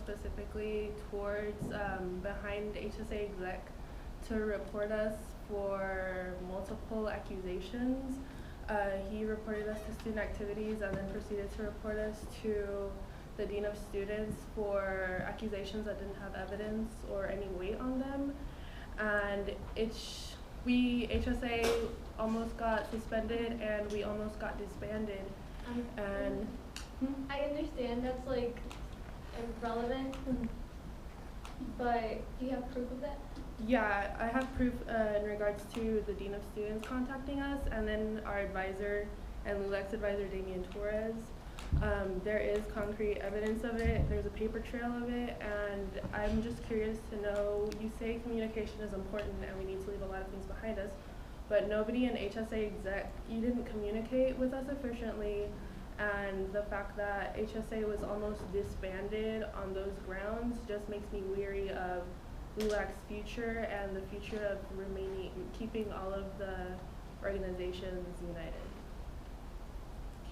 specifically towards behind HSA exec to report us for multiple accusations. He reported us to student activities and then proceeded to report us to the dean of students for accusations that didn't have evidence or any weight on them. And HSA almost got suspended and we almost got disbanded. And I understand that's like irrelevant, but do you have proof of that? Yeah, I have proof in regards to the dean of students contacting us, and then our advisor and LULAC's advisor, Damian Torres. There is concrete evidence of it. There's a paper trail of it, and I'm just curious to know, you say communication is important and we need to leave a lot of things behind us, but nobody in HSA exec, you didn't communicate with us efficiently, and the fact that HSA was almost disbanded on those grounds just makes me weary of LULAC's future and the future of keeping all of the organizations united.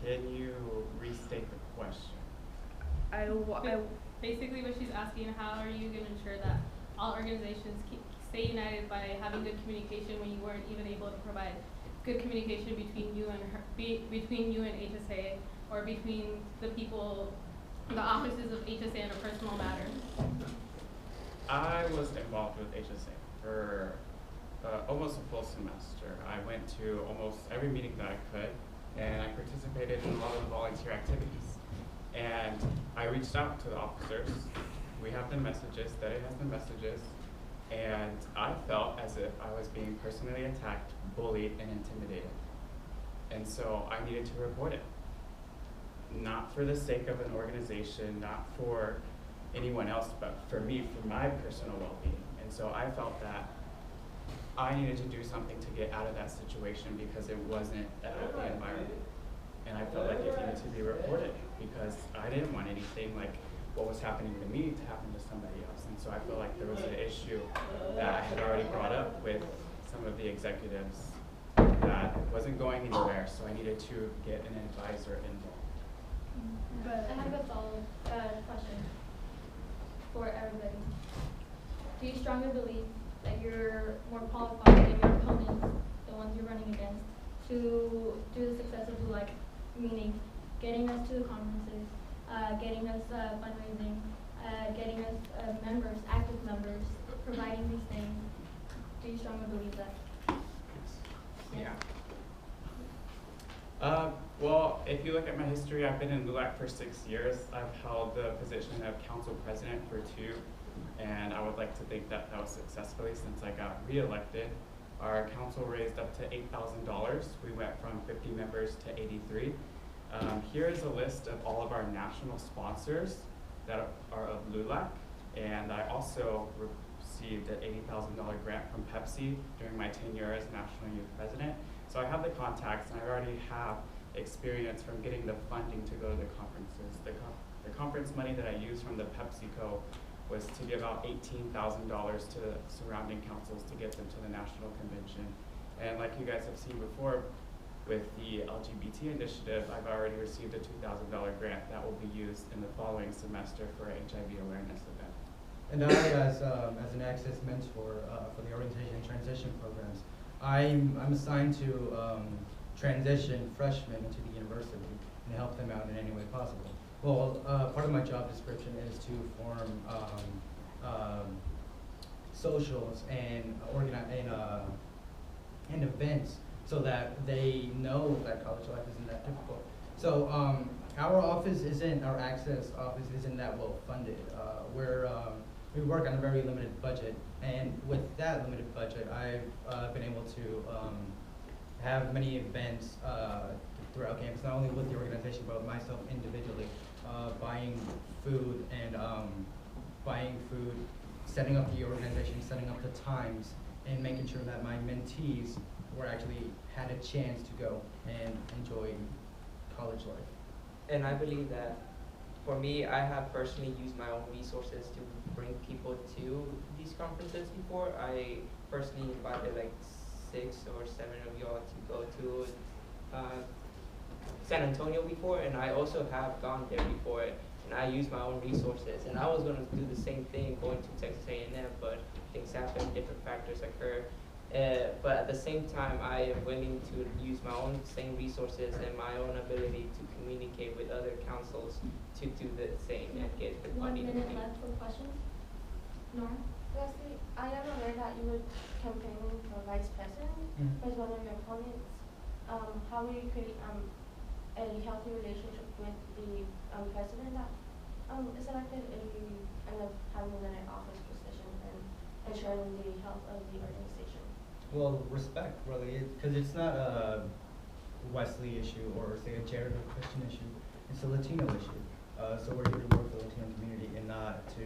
Can you restate the question? Basically what she's asking, how are you going to ensure that all organizations stay united by having good communication when you weren't even able to provide good communication between you and between you and HSA, or between the people, the offices of HSA in a personal matter? I was involved with HSA for almost a full semester. I went to almost every meeting that I could, and I participated in a lot of the volunteer activities. And I reached out to the officers. We have the messages, that it has the messages, and I felt as if I was being personally attacked, bullied, and intimidated. And so I needed to report it. Not for the sake of an organization, not for anyone else, but for me, for my personal well-being. And so I felt that I needed to do something to get out of that situation because it wasn't a healthy environment. And I felt like it needed to be reported because I didn't want anything like what was happening to me to happen to somebody else. And so I felt like there was an issue that I had already brought up with some of the executives that wasn't going anywhere, so I needed to get an advisor involved. But I have a follow-up question for everybody. Do you strongly believe that you're more qualified than your opponents, the ones you're running against, to do the success of LULAC, meaning getting us to the conferences, getting us fundraising, getting us members, active members, providing these things? Do you strongly believe that? Yeah. Well, if you look at my history, I've been in LULAC for 6 years. I've held the position of council president for 2, and I would like to think that that was successfully since I got reelected. Our council raised up to $8,000. We went from 50 members to 83. Here is a list of all of our national sponsors that are of LULAC, and I also received an $80,000 grant from Pepsi during my tenure as National Youth President. So I have the contacts, and I already have experience from getting the funding to go to the conferences. The conference money that I used from the PepsiCo was to give out $18,000 to the surrounding councils to get them to the national convention. And like you guys have seen before, with the LGBT initiative, I've already received a $2,000 grant that will be used in the following semester for an HIV awareness event. And I, as an Access mentor for the orientation and transition programs, I'm assigned to transition freshmen into the university and help them out in any way possible. Well, part of my job description is to form socials and and events so that they know that college life isn't that difficult. So our office isn't, our Access office isn't that well funded. We work on a very limited budget, and with that limited budget, I've been able to have many events throughout campus, not only with the organization, but myself individually, buying food, setting up the organization, setting up the times, and making sure that my mentees were actually had a chance to go and enjoy college life. And I believe that for me, I have personally used my own resources to bring people to these conferences before. I personally invited like 6 or 7 of y'all to go to San Antonio before, and I also have gone there before. and I use my own resources. And I was going to do the same thing going to Texas A&M, but things happen, different factors occur. But at the same time, I am willing to use my own same resources and my own ability to communicate with other councils to do the same and get the 1 funding. minute left for questions. Nora? Leslie, I am aware that you were campaigning for vice president as one of your opponents. How will you create a healthy relationship with the president that is elected if you end up having an office position and ensuring the health of the organization? Well, respect, really, because it's not a Wesley issue or say a Jared or Christian issue. It's a Latino issue. So we're here to work for the Latino community and not to,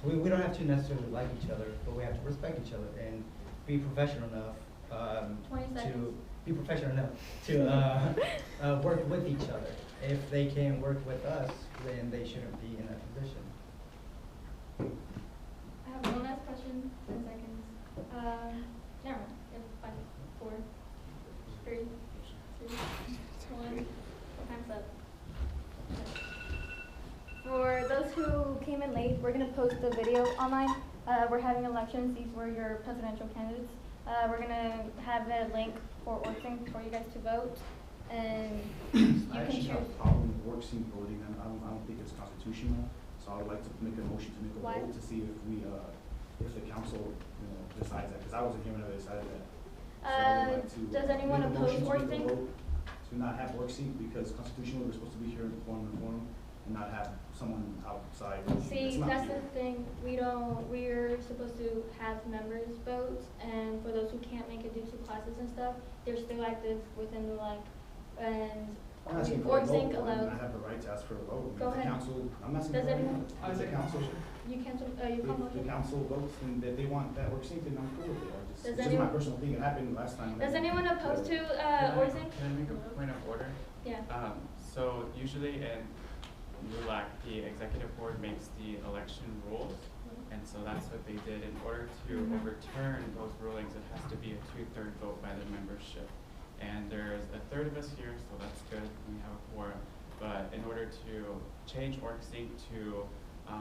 we don't have to necessarily like each other, but we have to respect each other and be professional enough 20 seconds. to be professional enough to work with each other. If they can work with us, then they shouldn't be in that position. I have one last question, 10 seconds. Never mind. You have 5, 4, 3, 2, 1. Time's up. For those who came in late, we're going to post the video online. We're having elections. These were your presidential candidates. We're going to have a link for Orson for you guys to vote. And you I can actually choose. have a problem with work scene voting, and I don't think it's constitutional. So I would like to make a motion to make a Why? vote to see if we, if the council, decides that, because I wasn't here when they decided that. So I would like to, Does anyone make a oppose motion to work make a scene? vote to not have work scene, because constitutionally, we're supposed to be here in the forum and not have someone outside. See, It's not that's here. the thing. We're supposed to have members vote, and for those who can't make it due to classes and stuff, they're still active within the and I'm asking for a Org vote, Sync and allows. I have the right to ask for a vote. Go If the ahead. council, I'm asking Does for a anyone- vote. If the council, You cancel, you if call the motion? council votes and that they want that work sync, then I'm cool with it. Does It's just my anyone- personal thing. It happened last time. Does anyone oppose to Orson? Can I make a point of order? Yeah. So usually in LULAC, the executive board makes the election rules, and so that's what they did. In order to overturn those rulings, it has to be a 2/3 vote by the membership. And there's a third of us here, so that's good, we have a quorum. But in order to change org sync to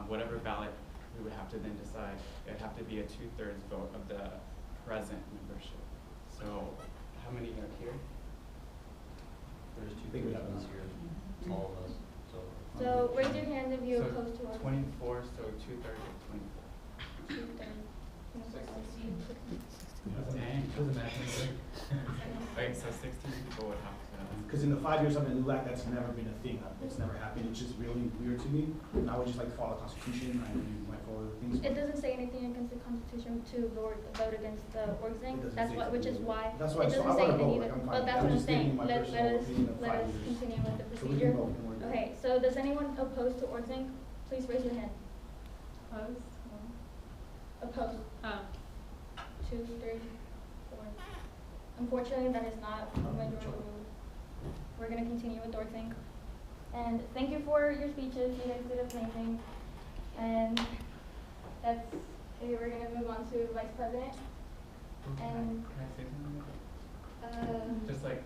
whatever ballot we would have to then decide, it'd have to be a 2/3 vote of the present membership. So how many are here? There's two think we have persons enough. here, all of us, so. So raise your hand if you So oppose to Orson. 24, so 2/3 of 24. 2/3. Dang. Doesn't matter. Right, so 16 people would have to. Because in the 5 years I've been in LULAC, that's never been a thing. It's never happened. It's just really weird to me. And I would just like to follow the Constitution. I know you might follow the things. It doesn't say anything against the Constitution to vote against the org It thing. doesn't That's say what, to which is vote. why. That's why It I doesn't say wanna vote, anything. like, I'm fine. But that's I'm what I'm just giving saying. my Let personal us, opinion of let 5 us years. continue with the So we procedure. can vote. and we're good. Okay, so does anyone oppose to org sync? Please raise your hand. Opposed? Opposed? Oh. 2, 3, 4. Unfortunately, that is not a majority rule. We're gonna continue with org sync. And thank you for your speeches. You guys did amazing. And that's, okay, we're gonna move on to Vice President. And, Can I say something? Just like,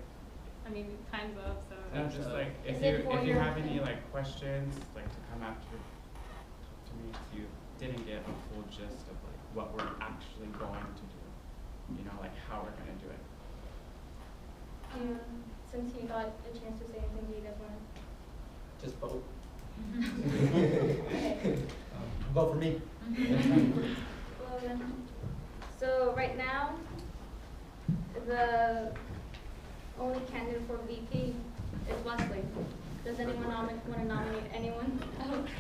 I mean, time's up, so. no, just like, Is if it for you your- have any like questions, like to come after, to me, if you didn't get a full gist of like what we're actually going to do, you know, like how we're gonna do it. since you got a chance to say anything, do you guys wanna? Just vote. Okay. Vote for me. Well then, so right now, the only candidate for VP is Wesley. Does anyone wanna nominate anyone else?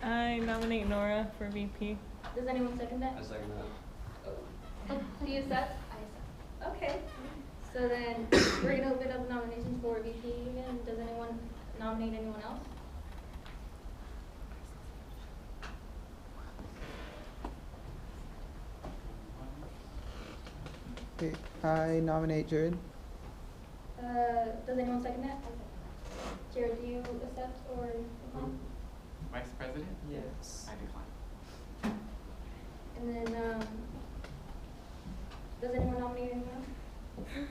I nominate Nora for VP. Does anyone second that? I second that. Do you accept? I accept. Okay, so then we're gonna open up nominations for VP again. Does anyone nominate anyone else? Okay, I nominate Jared. Does anyone second that? Jared, do you accept or decline? Vice President? Yes. I decline. And then, does anyone nominate anyone else?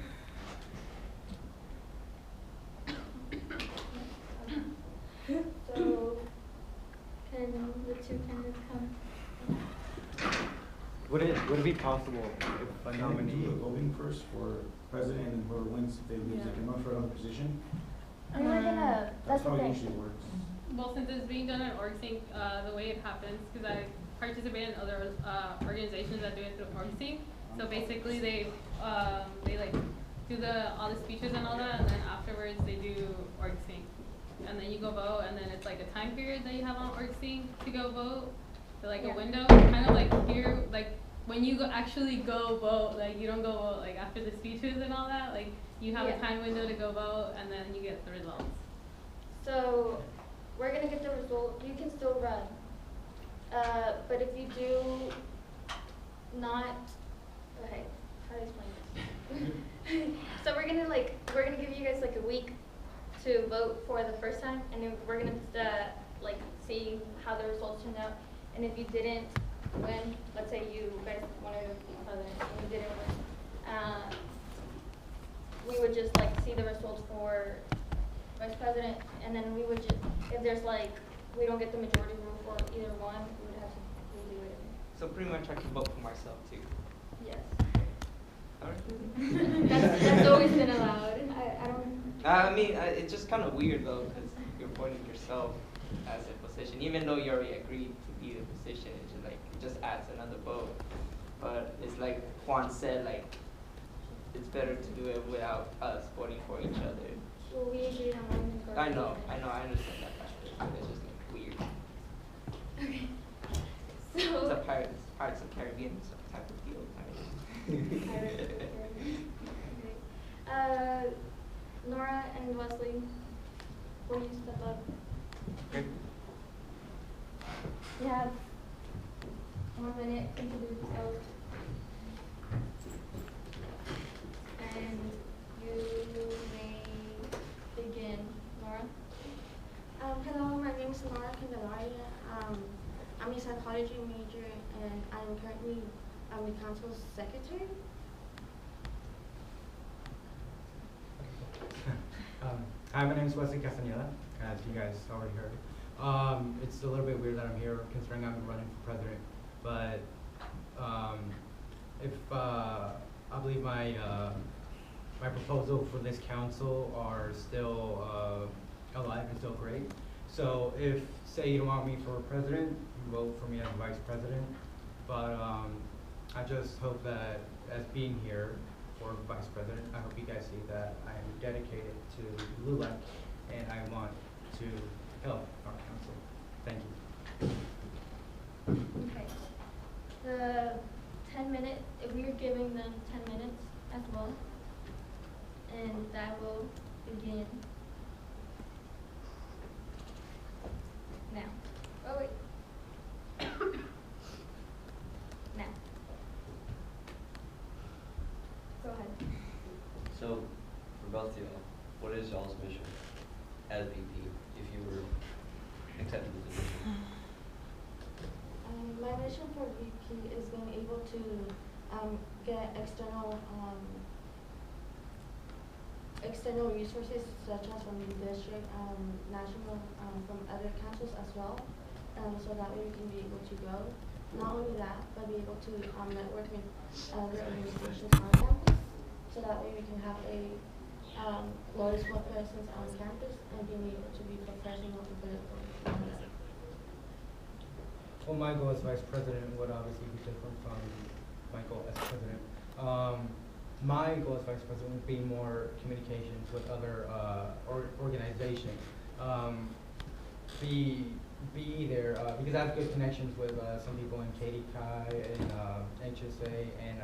Can the two candidates come? Would it be possible if a Can we nominee? do the voting first for president and whoever wins, if they lose, they can run for another position? I mean, we're gonna, that's That's how the it thing. usually works. Well, since it's being done at OrgSync, the way it happens, because I participate in other organizations that do it through OrgSync. So basically, they like do all the speeches and all that, and then afterwards they do OrgSync, and then you go vote, and then it's like a time period that you have on OrgSync to go vote, so like Yeah. a window, kind of like here, like when you actually go vote, like you don't go vote like after the speeches and all that, like you have Yeah. a time window to go vote, and then you get the results. So we're gonna get the result. You can still run, but if you do not, okay, how to explain this? So we're gonna give you guys like a week to vote for the first time, and then we're gonna like see how the results turned out. And if you didn't win, let's say you guys wanted to be president and you didn't win, we would just like see the results for vice president, and then we would just, if there's like, we don't get the majority rule for either one, we would have to redo it. So pretty much I can vote for myself too. Yes. Alright. That's always been allowed. I don't. I mean, it's just kind of weird though, because you're appointing yourself as a position, even though you already agreed to be the position. It's just like it just adds another vote. But it's like Juan said, like it's better to do it without us voting for each other. Well, we agreed on one. I know, I understand that factor, but it's just like weird. Okay. It's a So. Pirates of the Caribbean type of deal. Okay. Nora and Wesley, will you step up? Okay. You have 1 minute to introduce yourself. And you may begin. Nora? Hello, my name is Nora Candelaria. I'm a psychology major and I'm currently the council's secretary. Hi, my name is Wesley Castaneda, as you guys already heard. It's a little bit weird that I'm here considering I'm running for president, but I believe my my proposal for this council are still alive and still great. So if, say, you don't want me for president, you vote for me as vice president. But I just hope that as being here for vice president, I hope you guys see that I am dedicated to LULAC and I want to help our council. Thank you. Okay. The 10 minute, we're giving them 10 minutes as well. And that will begin now. Oh wait. Now. Go ahead. So, for both of y'all, what is y'all's mission as VP if you were accepted the position? My mission for VP is being able to get external resources such as from the district, national, from other councils as well, so that way we can be able to grow. Not only that, but be able to network with other organizations on campus, so that way we can have a noticeable presence on campus and being able to be professional and political. Well, my goal as vice president would obviously be different from my goal as president. My goal as vice president would be more communications with other organizations. Be there because I have good connections with some people in KDCI and HSA and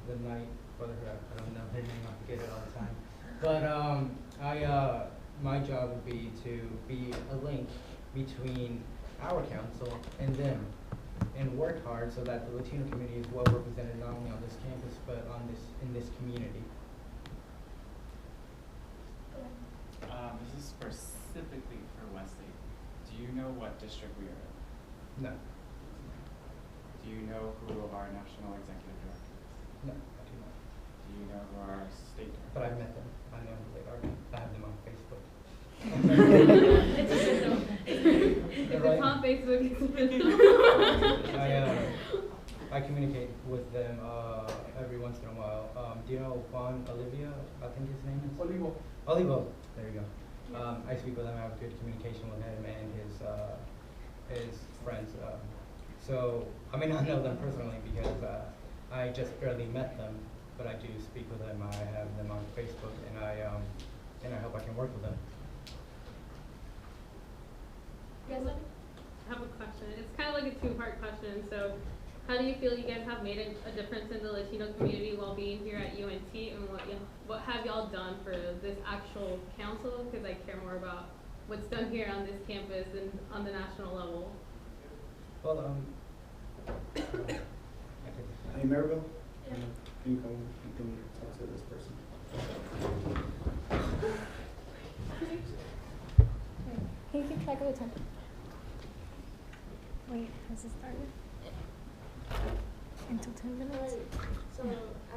the Knight Brotherhood. I don't know their name, I forget it all the time. But my job would be to be a link between our council and them, and work hard so that the Latino community is well represented not only on this campus but in this community. This is specifically for Wesley. Do you know what district we are in? No, Do you know who our national executive director is? no, I do not. Do you know who our state director is? But I've met them. I know who they are. I have them on Facebook. It's official. If it's on Facebook, I communicate with them every once in a while. Do you know Juan Olivia? I think his name is Olivo. Olivo. There you go. I speak with him. I have good communication with him and his friends. So I may not know them personally because I just barely met them, but I do speak with them. I have them on Facebook, and I hope I can work with them. Yes, I have a question. It's kind of like a two-part question. So, how do you feel you guys have made a difference in the Latino community while being here at UNT, and what have y'all done for this actual council? Because I care more about what's done here on this campus and on the national level. Well, Hey, Maribel? Yeah. Can you come talk to this person? Can you keep track of the time? Wait, has it started? Until 10 minutes? So,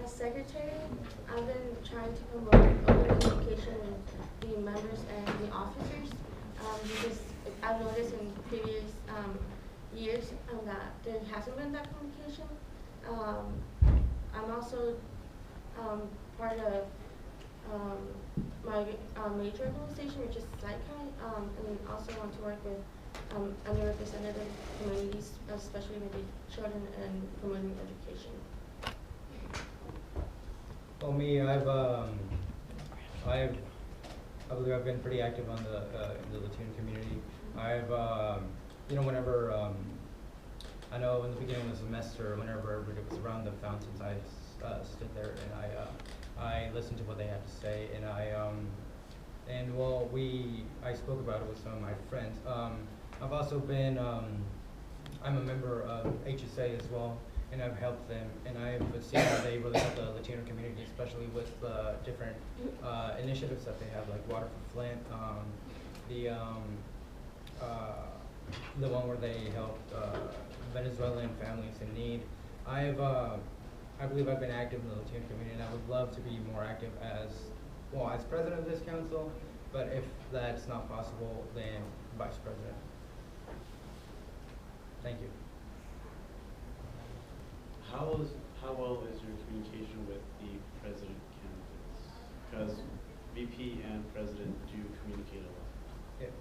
as secretary, I've been trying to promote open communication with the members and the officers, because I've noticed in previous years that there hasn't been that communication. I'm also part of my major organization, which is SciChi, and also want to work with underrepresented communities, especially maybe children, and promoting education. well, me, I believe I've been pretty active on the in the Latino community. Whenever I know in the beginning of the semester, whenever everybody was around the fountains, I stood there and I listened to what they had to say, and I spoke about it with some of my friends. I've also been I'm a member of HSA as well, and I've helped them, and I've seen how they really help the Latino community, especially with different initiatives that they have, like Water for Flint, the one where they helped Venezuelan families in need. I believe I've been active in the Latino community, and I would love to be more active as president of this council, but if that's not possible, then vice president. Thank you. How well is your communication with the president candidates? Because VP and president do communicate a lot. Yeah.